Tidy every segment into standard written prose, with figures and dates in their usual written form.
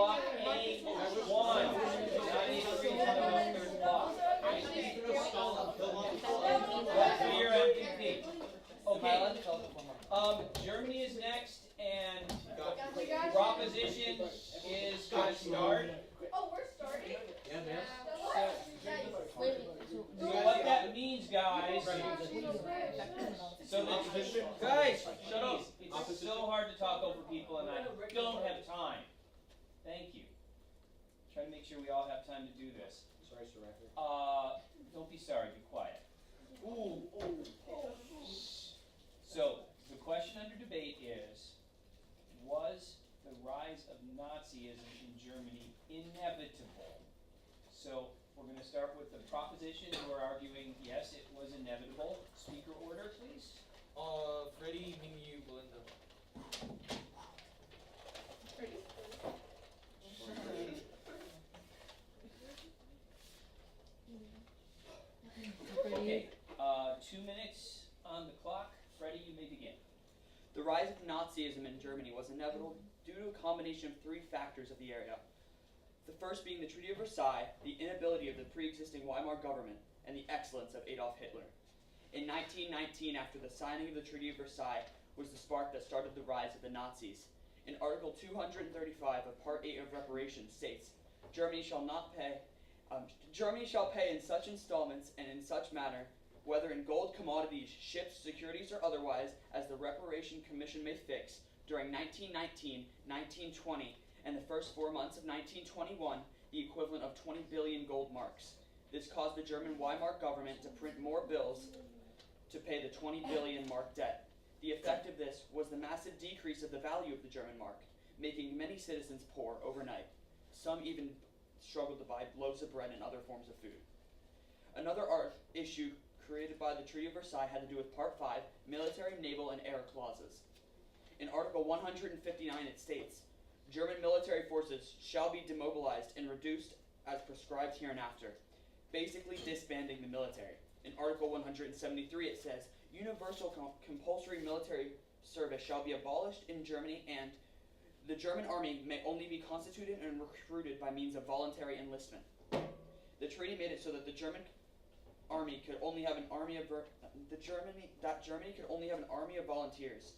block A1. Now you need to read the third block. That's for your MVP. Okay. Germany is next, and the proposition is going to start. Oh, we're starting? Yeah, man. So what that means, guys, so that guys, shut up. It's so hard to talk over people, and I don't have time. Thank you. Try to make sure we all have time to do this. Sorry, Sir Racker. Don't be sorry. Be quiet. So the question under debate is: was the rise of Nazism in Germany inevitable? So we're going to start with the proposition who are arguing yes, it was inevitable. Speaker order, please. Freddie, Mingyu, Belinda. Okay, 2 minutes on the clock. Freddie, you may begin. The rise of Nazism in Germany was inevitable due to a combination of three factors of the area. The first being the Treaty of Versailles, the inability of the pre-existing Weimar government, and the excellence of Adolf Hitler. In 1919, after the signing of the Treaty of Versailles, was the spark that started the rise of the Nazis. In Article 235 of Part 8 of Reparations states, Germany shall pay in such installments and in such manner, whether in gold, commodities, ships, securities, or otherwise, as the Reparation Commission may fix, during 1919, 1920, and the first 4 months of 1921, the equivalent of 20 billion gold marks. This caused the German Weimar government to print more bills to pay the 20 billion mark debt. The effect of this was the massive decrease of the value of the German mark, making many citizens poor overnight. Some even struggled to buy loaves of bread and other forms of food. Another issue created by the Treaty of Versailles had to do with Part 5, military, naval, and air clauses. In Article 159 it states, German military forces shall be demobilized and reduced as prescribed hereinafter, basically disbanding the military. In Article 173 it says, universal compulsory military service shall be abolished in Germany, and the German army may only be constituted and recruited by means of voluntary enlistment. The treaty made it so that Germany could only have an army of volunteers.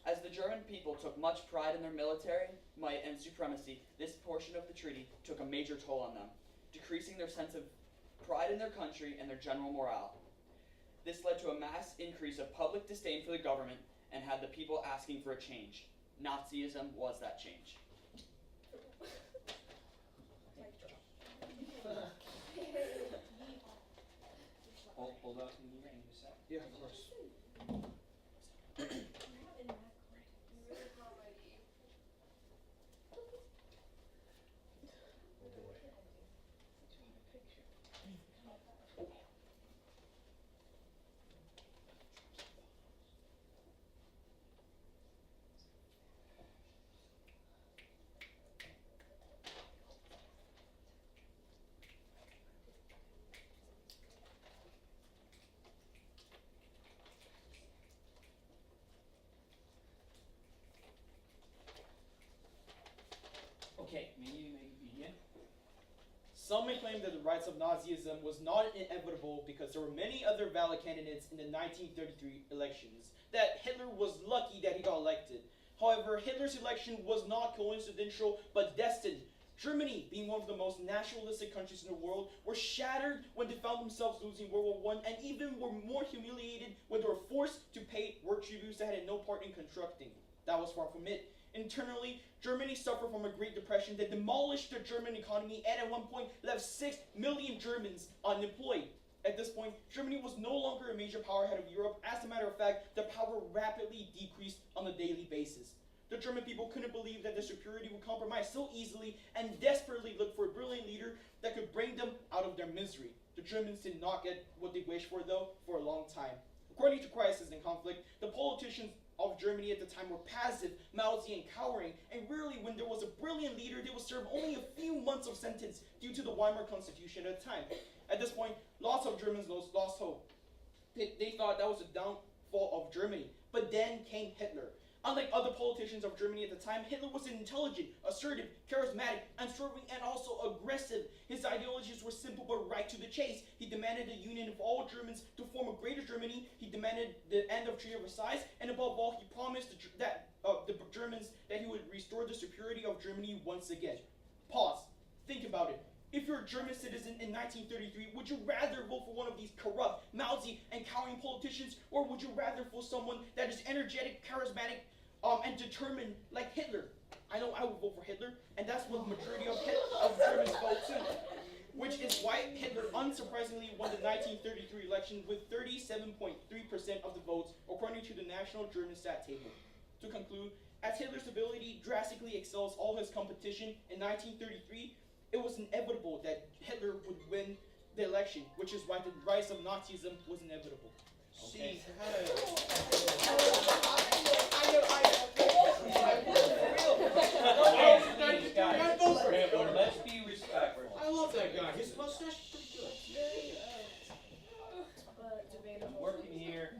As the German people took much pride in their military might and supremacy, this portion of the treaty took a major toll on them, decreasing their sense of pride in their country and their general morale. This led to a mass increase of public disdain for the government and had the people asking for a change. Nazism was that change. Hold up, can you hang a sec? Yeah, of course. Okay, you may begin. Some may claim that the rise of Nazism was not inevitable because there were many other valid candidates in the 1933 elections, that Hitler was lucky that he got elected. However, Hitler's election was not coincidental but destined. Germany, being one of the most nationalistic countries in the world, were shattered when they found themselves losing World War I, and even were more humiliated when they were forced to pay work tributes that had no part in constructing. That was far from it. Internally, Germany suffered from a Great Depression that demolished the German economy and at one point left 6 million Germans unemployed. At this point, Germany was no longer a major power head of Europe. As a matter of fact, the power rapidly decreased on a daily basis. The German people couldn't believe that their security would compromise so easily and desperately looked for a brilliant leader that could bring them out of their misery. The Germans did not get what they wished for, though, for a long time. According to Crisis and Conflict, the politicians of Germany at the time were passive, mousy, and cowering, and rarely when there was a brilliant leader, they would serve only a few months of sentence due to the Weimar Constitution at the time. At this point, lots of Germans lost hope. They thought that was the downfall of Germany. But then came Hitler. Unlike other politicians of Germany at the time, Hitler was intelligent, assertive, charismatic, unswerving, and also aggressive. His ideologies were simple but right to the chase. He demanded the union of all Germans to form a greater Germany. He demanded the end of Treaty of Versailles, and above all, he promised the Germans that he would restore the superiority of Germany once again. Pause. Think about it. If you're a German citizen in 1933, would you rather vote for one of these corrupt, mousy, and cowering politicians, or would you rather for someone that is energetic, charismatic, and determined like Hitler? I know I would vote for Hitler, and that's what the majority of Germans vote too. Which is why Hitler unsurprisingly won the 1933 election with 37.3% of the votes, according to the National German Stat Table. To conclude, as Hitler's ability drastically excels all his competition in 1933, it was inevitable that Hitler would win the election, which is why the rise of Nazism was inevitable. Okay. Let's be respectful. I love that guy. His mustache is pretty good. I'm working here.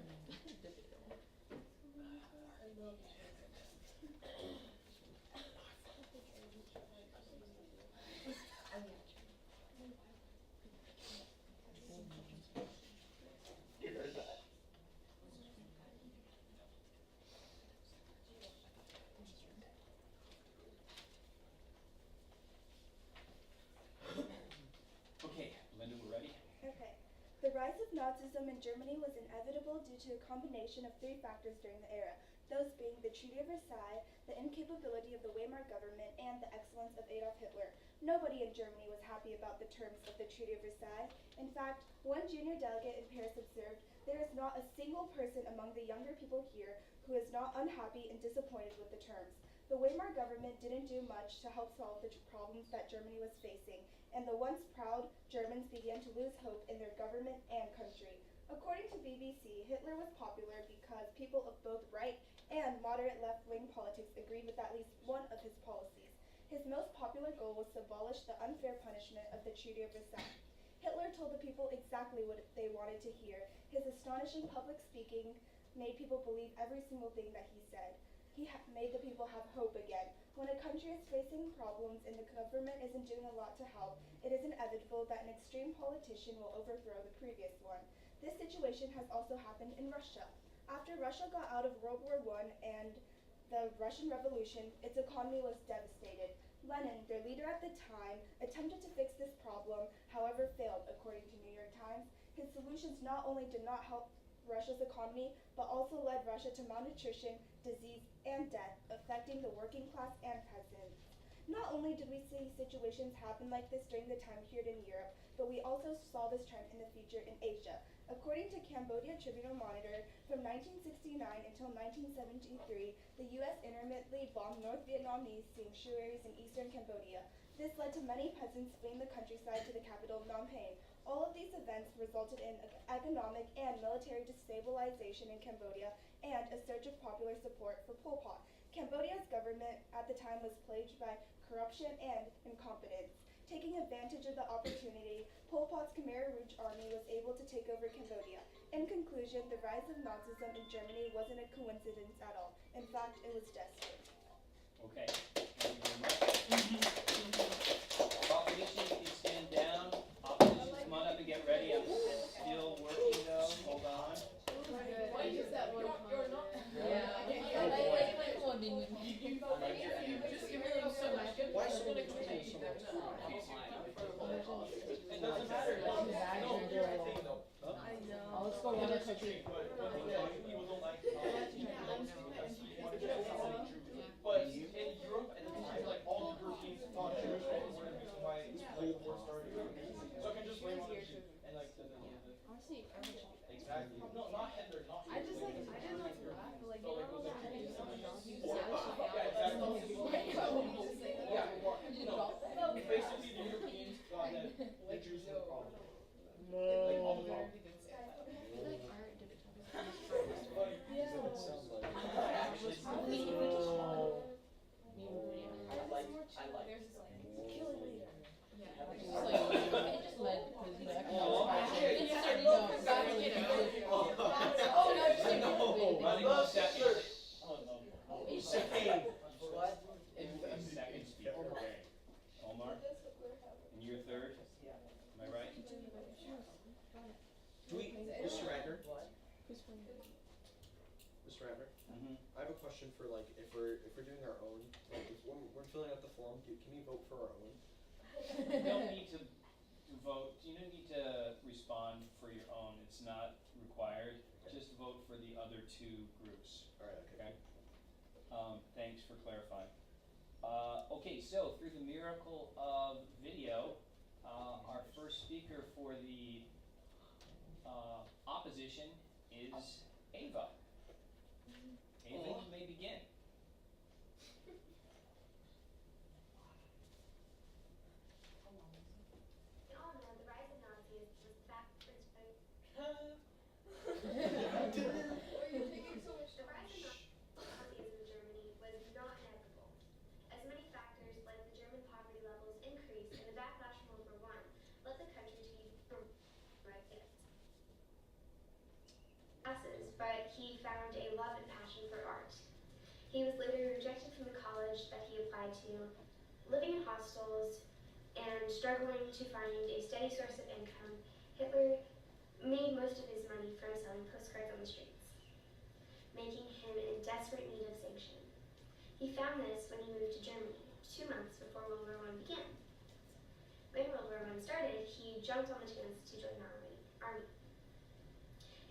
Okay, Linda, we're ready. Okay. The rise of Nazism in Germany was inevitable due to a combination of three factors during the era, those being the Treaty of Versailles, the incapability of the Weimar government, and the excellence of Adolf Hitler. Nobody in Germany was happy about the terms of the Treaty of Versailles. In fact, one junior delegate in Paris observed, "There is not a single person among the younger people here who is not unhappy and disappointed with the terms." The Weimar government didn't do much to help solve the problems that Germany was facing, and the once proud Germans began to lose hope in their government and country. According to BBC, Hitler was popular because people of both right and moderate left-wing politics agreed with at least one of his policies. His most popular goal was to abolish the unfair punishment of the Treaty of Versailles. Hitler told the people exactly what they wanted to hear. His astonishing public speaking made people believe every single thing that he said. He made the people have hope again. When a country is facing problems and the government isn't doing a lot to help, it is inevitable that an extreme politician will overthrow the previous one. This situation has also happened in Russia. After Russia got out of World War I and the Russian Revolution, its economy was devastated. Lenin, their leader at the time, attempted to fix this problem, however failed, according to New York Times. His solutions not only did not help Russia's economy, but also led Russia to malnutrition, disease, and death, affecting the working class and peasants. Not only did we see situations happen like this during the time period in Europe, but we also saw this trend in the future in Asia. According to Cambodia Tribunal Monitor, from 1969 until 1973, the U.S. intermittently bombed North Vietnamese sanctuaries in eastern Cambodia. This led to many peasants fleeing the countryside to the capital, Phnom Penh. All of these events resulted in economic and military destabilization in Cambodia and a surge of popular support for Pol Pot. Cambodia's government at the time was plagued by corruption and incompetence. Taking advantage of the opportunity, Pol Pot's Khmer Rouge army was able to take over Cambodia. In conclusion, the rise of Nazism in Germany wasn't a coincidence at all. In fact, it was destined. Okay, thank you very much. Opposition, please stand down. Opposition, come on up and get ready. I'm still working though. Hold on. Why is that one? You're not. Yeah. Why so many people so much? It doesn't matter. I know. Let's go another country. But people don't like but in Europe at the time, like all the Europeans Do we, Mr. Ragnar, Who's playing it? Mr. Ragnar, Mm-hmm. I have a question for like if we're doing our own, like if when we're filling out the form, can we vote for our own? You don't need to vote, you don't need to respond for your own, it's not required, just vote for the other two groups, Alright, okay. okay? Thanks for clarifying. Okay, so through the miracle of video, our first speaker for the opposition is Ava. Ava, you may begin. We all know the rise of Nazis was the backwards vote. Why are you taking so much The rise time? of Nazism in Germany was not inevitable, as many factors like the German poverty levels increased and the backlash from World War I led the country to be right gift. Classes, but he found a love and passion for art. He was later rejected from the college that he applied to, living in hostels and struggling to find a steady source of income. Hitler made most of his money from selling postcards on the streets, making him in desperate need of sanction. He found this when he moved to Germany 2 months before World War I began. When World War I started, he jumped on the chance to join the army.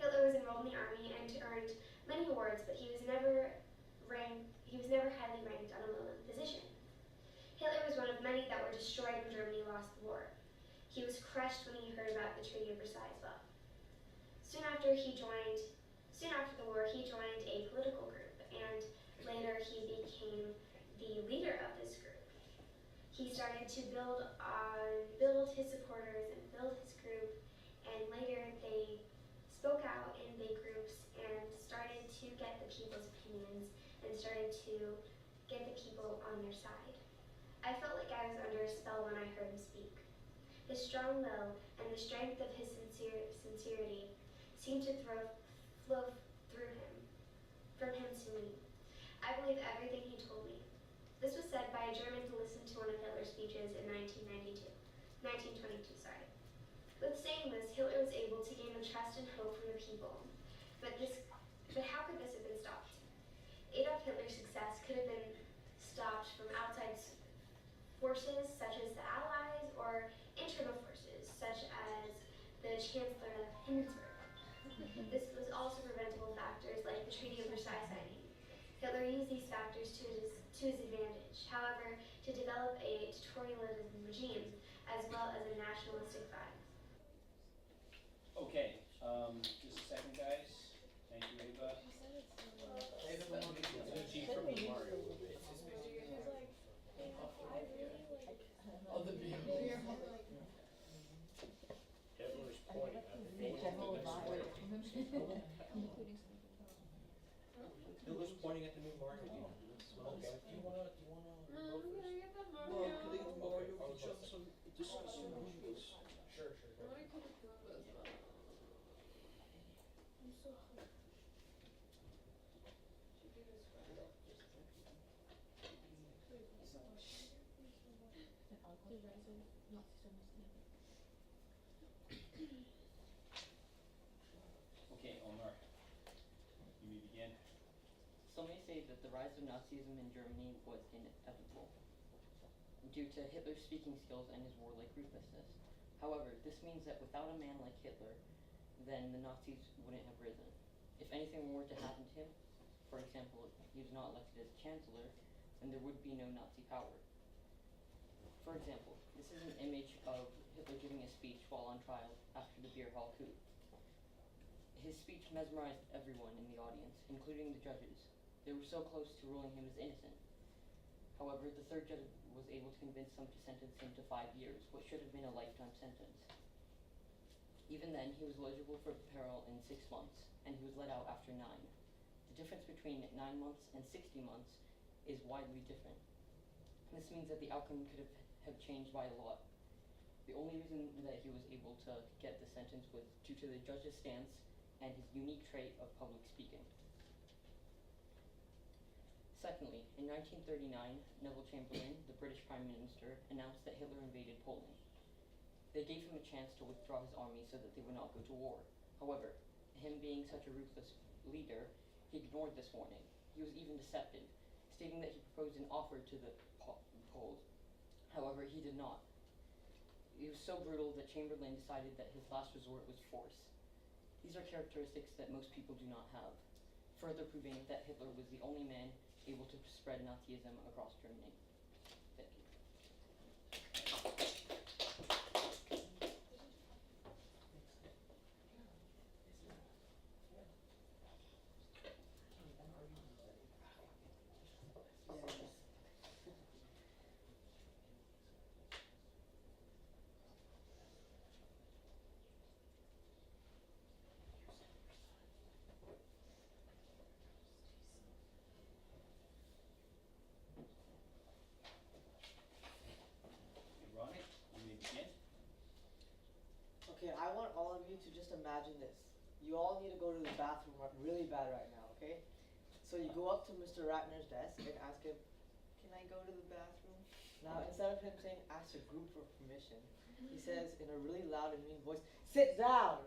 Hitler was enrolled in the army and earned many awards, but he was never highly ranked on a low-level position. Hitler was one of many that were destroyed when Germany lost the war. He was crushed when he heard about the Treaty of Versailles as well. Soon after the war, he joined a political group, and later he became the leader of this group. He started to build his supporters and build his group, and later they spoke out in big groups and started to get the people's opinions and started to get the people on their side. I felt like I was under a spell when I heard him speak. His strong will and the strength of his sincerity seemed to flow through him, from him to me. I believe everything he told me. This was said by a German who listened to one of Hitler's speeches in 1922. With saying this, Hitler was able to gain the trust and hope from the people. But how could this have been stopped? Adolf Hitler's success could have been stopped from outside forces such as the Allies or internal forces such as the Chancellor of Hindenburg. This was also preventable factors like the Treaty of Versailles signing. Hitler used these factors to his advantage, however, to develop a dictatorial regime as well as a nationalistic vibe. Okay, just a second, guys. Thank you, Ava. It's gonna cheat from the Mario a little bit. Oh, the beer. Hitler's point at the Hitler's pointing at the new Mario game. Okay. No, I'm gonna get that Mario. Mario Sure. I wanna cook a Goomba as well. I'm so hungry. Should do this right. Okay, Omar, you may begin. Some may say that the rise of Nazism in Germany was inevitable, due to Hitler's speaking skills and his warlike ruthlessness. However, this means that without a man like Hitler, then the Nazis wouldn't have risen. If anything were to happen to him, for example, if he was not elected as chancellor, then there would be no Nazi power. For example, this is an image of Hitler giving a speech while on trial after the beer hall coup. His speech mesmerized everyone in the audience, including the judges. They were so close to ruling him as innocent. However, the third judge was able to convince them to sentence him to 5 years, what should have been a lifetime sentence. Even then, he was eligible for parole in 6 months, and he was let out after 9. The difference between 9 months and 60 months is widely different. This means that the outcome could have changed by a lot. The only reason that he was able to get the sentence was due to the judge's stance and his unique trait of public speaking. Secondly, in 1939, Neville Chamberlain, the British Prime Minister, announced that Hitler invaded Poland. They gave him a chance to withdraw his army so that they would not go to war. However, him being such a ruthless leader, he ignored this warning. He was even deceptive, stating that he proposed an offer to the Poles. However, he did not. He was so brutal that Chamberlain decided that his last resort was force. These are characteristics that most people do not have, further proving that Hitler was the only man able to spread Nazism across Germany. Thank you. Ronnie, you may begin. Okay, I want all of you to just imagine this. You all need to go to the bathroom really bad right now, okay? So you go up to Mr. Ratner's desk and ask him, "Can I go to the bathroom?" Now, instead of him saying, "Ask your group for permission," he says in a really loud and mean voice, "Sit down!"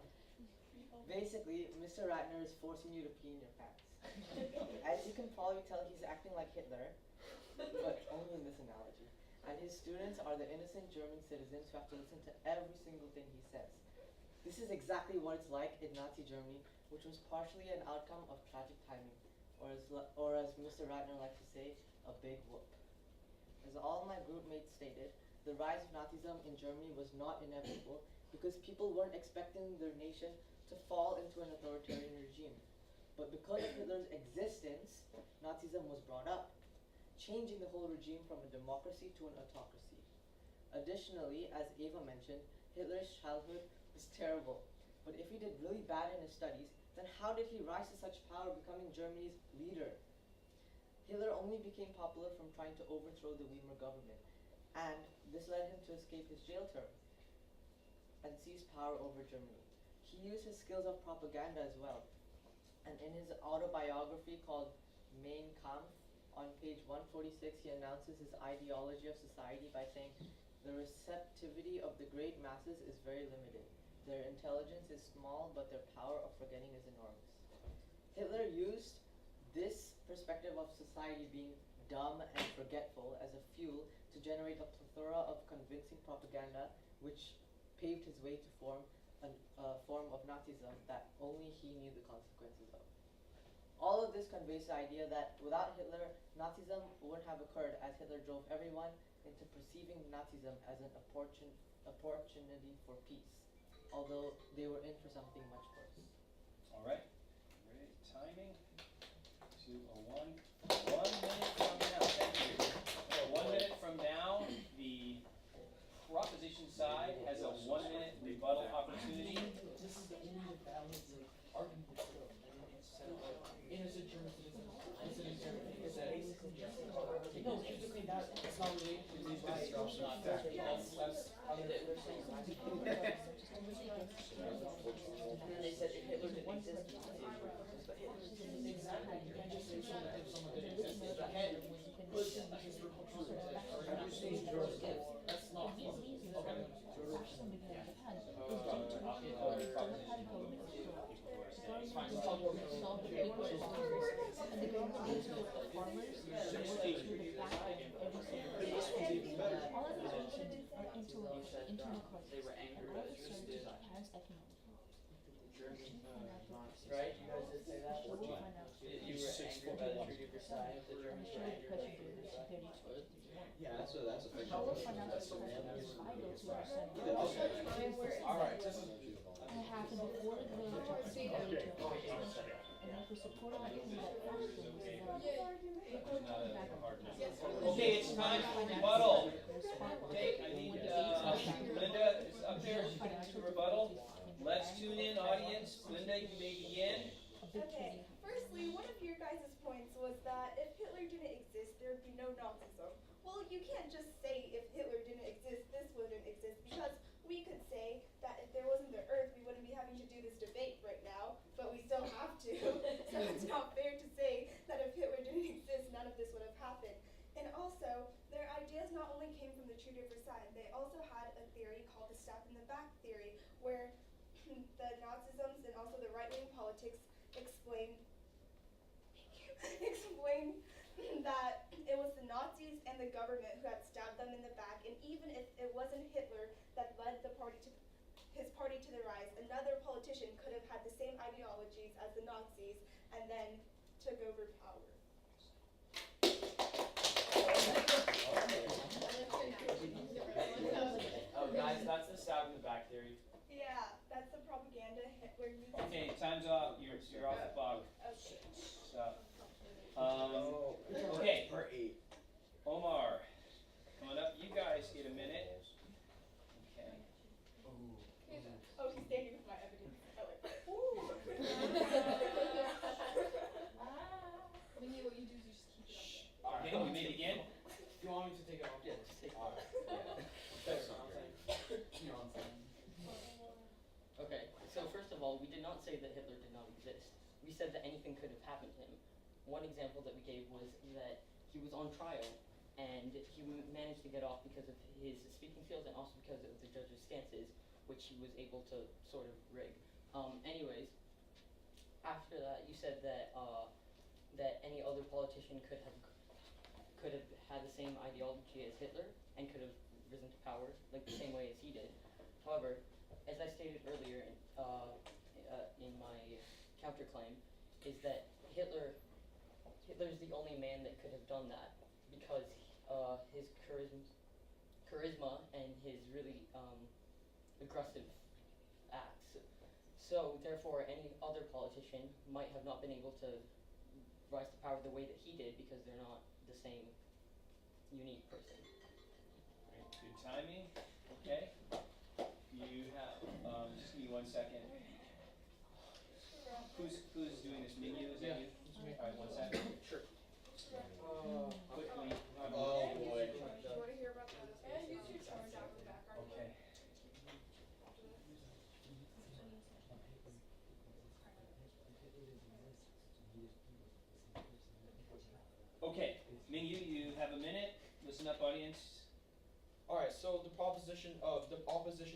Basically, Mr. Ratner is forcing you to pee in your pants. As you can probably tell, he's acting like Hitler, but only in this analogy. And his students are the innocent German citizens who have to listen to every single thing he says. This is exactly what it's like in Nazi Germany, which was partially an outcome of tragic timing, or as Mr. Ratner likes to say, a big whoop. As all my group mates stated, the rise of Nazism in Germany was not inevitable because people weren't expecting their nation to fall into an authoritarian regime. But because of Hitler's existence, Nazism was brought up, changing the whole regime from a democracy to an autocracy. Additionally, as Ava mentioned, Hitler's childhood was terrible. But if he did really bad in his studies, then how did he rise to such power, becoming Germany's leader? Hitler only became popular from trying to overthrow the Weimar government, and this led him to escape his jail term and seize power over Germany. He used his skills of propaganda as well, and in his autobiography called Mein Kampf, on page 146, he announces his ideology of society by saying, "The receptivity of the great masses is very limited. Their intelligence is small, but their power of forgetting is enormous." Hitler used this perspective of society being dumb and forgetful as a fuel to generate a plethora of convincing propaganda, which paved his way to form a form of Nazism that only he knew the consequences of. All of this conveys the idea that without Hitler, Nazism wouldn't have occurred, as Hitler drove everyone into perceiving Nazism as an opportunity for peace, although they were in for something much worse. All right. Ready? Timing to a 1 minute from now. Thank you. 1 minute from now, the proposition side has a 1 minute rebuttal opportunity. This is the only valid argument that's good. Innocent German citizens, innocent German citizens. No, basically that's not related to these guys. And they said if Hitler didn't exist, Exactly. You can't just say someone didn't exist. You can't put his That's not They were angry at right? You guys did say that? You were angry by the Treaty of Versailles. The Germans were angry by the Treaty of Versailles. Yeah, that's a fiction. All right. This is happened before the Japanese and for supporting the thing that first was Okay, it's time for rebuttal. Okay, I need Linda is up there to rebuttal. Let's tune in, audience. Linda, you may begin. Okay, firstly, one of your guys' points was that if Hitler didn't exist, there would be no Nazism. Well, you can't just say if Hitler didn't exist, this wouldn't exist, because we could say that if there wasn't the Earth, we wouldn't be having to do this debate right now, but we still have to. So it's not fair to say that if Hitler didn't exist, none of this would have happened. And also, their ideas not only came from the Treaty of Versailles, they also had a theory called the stab in the back theory, where the Nazisms and also the right-wing politics explain explain that it was the Nazis and the government who had stabbed them in the back, and even if it wasn't Hitler that led his party to the rise, another politician could have had the same ideologies as the Nazis and then took over power. Oh, guys, that's the stab in the back theory. Yeah, that's the propaganda Hitler used. Okay, time's up. You're off the clock. Okay. So, okay, Part 8. Omar, coming up. You guys get a minute. Okay. Oh, he's standing with my evidence. I like that. Minnie, what you do is you just keep it up there. Okay, we may begin. You want me to take it off? Yeah, just take it Alright. That's what I'm saying. You know what I'm saying. Okay, so first of all, we did not say that Hitler did not exist. We said that anything could have happened to him. One example that we gave was that he was on trial and he managed to get off because of his speaking skills and also because of the judge's stances, which he was able to sort of rig. Anyways, after that, you said that that any other politician could have had the same ideology as Hitler and could have risen to power like the same way as he did. However, as I stated earlier in my counterclaim, is that Hitler's the only man that could have done that because his charisma and his really aggressive acts. So therefore, any other politician might have not been able to rise to power the way that he did because they're not the same unique person. Alright, good timing. Okay. You have, just give me 1 second. Who's doing this? Mingyu, is that you? Alright, 1 second. Sure. Quickly. Oh boy. Do you want to hear about that? And use your charge out in the background. Okay. Okay, Mingyu, you have a minute. Listen up, audience. Alright, so the opposition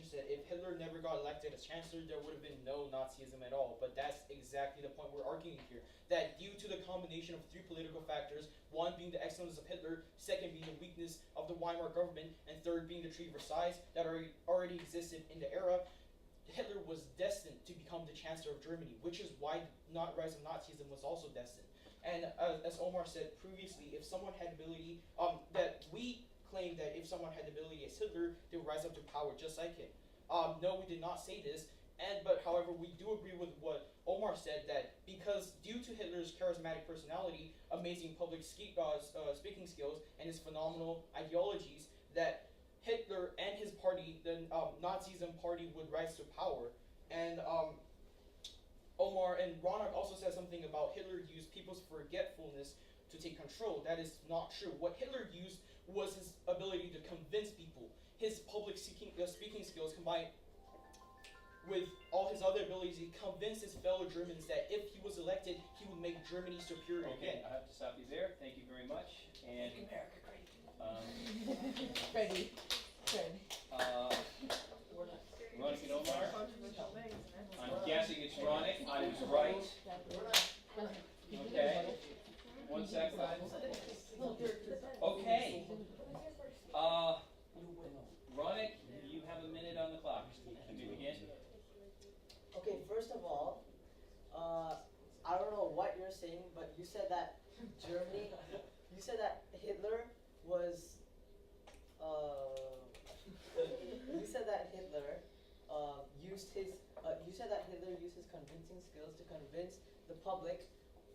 said if Hitler never got elected as chancellor, there would have been no Nazism at all. But that's exactly the point we're arguing here. That due to the combination of 3 political factors, one being the excellence of Hitler, second being the weakness of the Weimar government, and third being the Treaty of Versailles that already existed in the era, Hitler was destined to become the chancellor of Germany, which is why the rise of Nazism was also destined. And as Omar said previously, if someone had ability, that we claim that if someone had the ability as Hitler, they would rise up to power just like him. No, we did not say this, but however, we do agree with what Omar said, that because due to Hitler's charismatic personality, amazing public speaking skills, and his phenomenal ideologies, that Hitler and his party, the Nazism party, would rise to power. And Omar and Ronak also said something about Hitler used people's forgetfulness to take control. That is not true. What Hitler used was his ability to convince people. His public speaking skills combined with all his other abilities, he convinced his fellow Germans that if he was elected, he would make Germany superior Okay, again. I have to stop you there. Thank you very much. And America great. Ready. Ready. Ronak and Omar. I'm guessing it's Ronak. I was right. Okay. 1 second. Okay. Ronak, you have a minute on the clock. Can we begin? Okay, first of all, I don't know what you're saying, but you said that Germany, you said that Hitler was, you said that Hitler you said that Hitler used his convincing skills to convince the public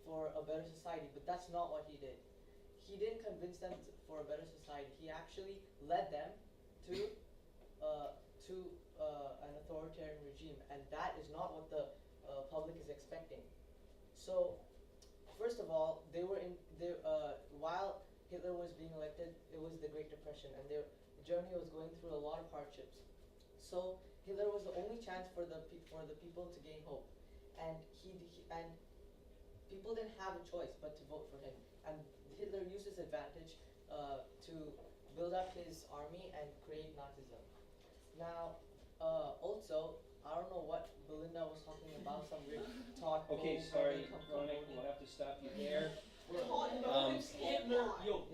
for a better society, but that's not what he did. He didn't convince them for a better society. He actually led them to an authoritarian regime, and that is not what the public is expecting. So, first of all, while Hitler was being elected, it was the Great Depression, and Germany was going through a lot of hardships. So Hitler was the only chance for the people to gain hope, and people didn't have a choice but to vote for him. And Hitler used his advantage to build up his army and create Nazism. Now, also, I don't know what Belinda was talking about, some weird talk. Okay, sorry, Ronak, we'll have to stop you there. We're talking about Hitler. Yo,